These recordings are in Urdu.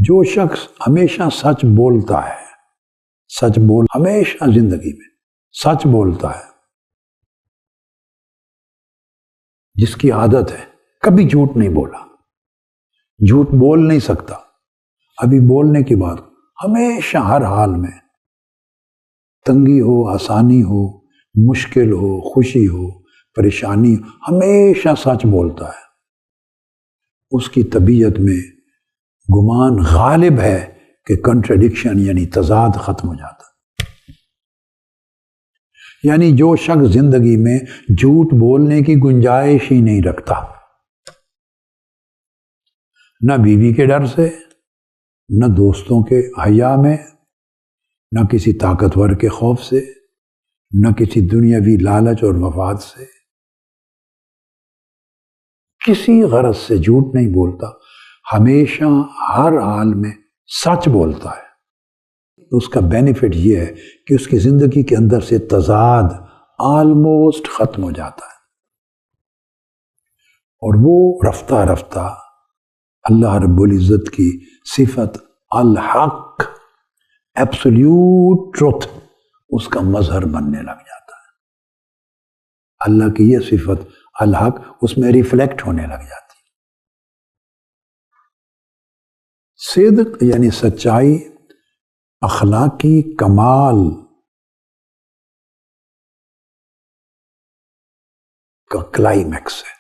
جو شخص ہمیشہ سچ بولتا ہے، ہمیشہ زندگی میں سچ بولتا ہے، جس کی عادت ہے کبھی جھوٹ نہیں بولا، جھوٹ بول نہیں سکتا، ابھی بولنے کی بات، ہمیشہ ہر حال میں تنگی ہو، آسانی ہو، مشکل ہو، خوشی ہو، پریشانی ہو، ہمیشہ سچ بولتا ہے، اس کی طبیعت میں گمان غالب ہے کہ کنٹراڈکشن یعنی تضاد ختم ہو جاتا ہے۔ یعنی جو شخص زندگی میں جھوٹ بولنے کی گنجائش ہی نہیں رکھتا، نہ بیوی کے ڈر سے، نہ دوستوں کے حیا میں، نہ کسی طاقتور کے خوف سے، نہ کسی دنیاوی لالچ اور مفاد سے، کسی غرض سے جھوٹ نہیں بولتا، ہمیشہ ہر حال میں سچ بولتا ہے۔ اس کا بینیفٹ یہ ہے کہ اس کی زندگی کے اندر سے تضاد آلموسٹ ختم ہو جاتا ہے، اور وہ رفتہ رفتہ اللہ رب العزت کی صفت الحق، ایبسولیوٹ ٹروتھ، اس کا مظہر بننے لگ جاتا ہے۔ اللہ کی یہ صفت الحق اس میں ریفلیکٹ ہونے لگ جاتی ہے۔ صدق یعنی سچائی اخلاقی کمال کا کلائمیکس ہے،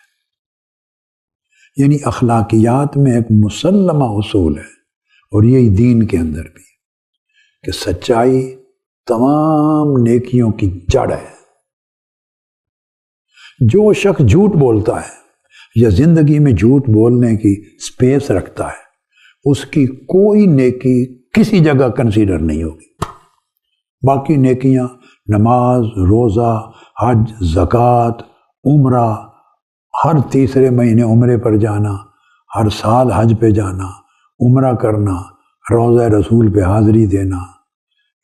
یعنی اخلاقیات میں ایک مسلمہ اصول ہے، اور یہی دین کے اندر بھی، کہ سچائی تمام نیکیوں کی جڑ ہے۔ جو شخص جھوٹ بولتا ہے یا زندگی میں جھوٹ بولنے کی سپیس رکھتا ہے، اس کی کوئی نیکی کسی جگہ کنسیڈر نہیں ہوگی۔ باقی نیکیاں، نماز، روزہ، حج، زکوٰۃ، عمرہ، ہر تیسرے مہینے عمرے پر جانا، ہر سال حج پہ جانا، عمرہ کرنا، روضہ رسول پہ حاضری دینا،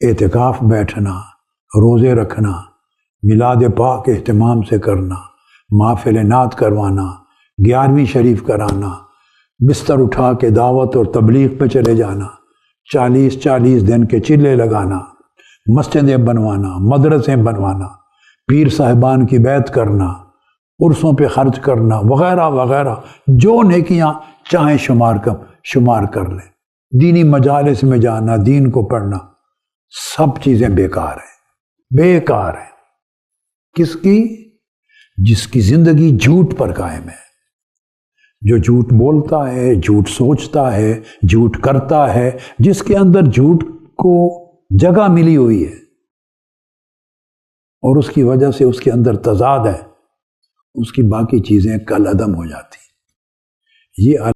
اعتکاف بیٹھنا، روزے رکھنا، میلاد پاک اہتمام سے کرنا، محافل نعت کروانا، 11ویں شریف کرانا، بستر اٹھا کے دعوت اور تبلیغ پہ چلے جانا، 40 دن کے چلے لگانا، مسجدیں بنوانا، مدرسیں بنوانا، پیر صاحبان کی بیعت کرنا، عرسوں پہ خرچ کرنا، وغیرہ وغیرہ، جو نیکیاں چاہیں شمار کر لیں، دینی مجالس میں جانا، دین کو پڑھنا، سب چیزیں بیکار ہیں۔ کس کی؟ جس کی زندگی جھوٹ پر قائم ہے، جو جھوٹ بولتا ہے، جھوٹ سوچتا ہے، جھوٹ کرتا ہے، جس کے اندر جھوٹ کو جگہ ملی ہوئی ہے، اور اس کی وجہ سے اس کے اندر تضاد ہے، اس کی باقی چیزیں کالعدم ہو جاتی ہیں۔ یہ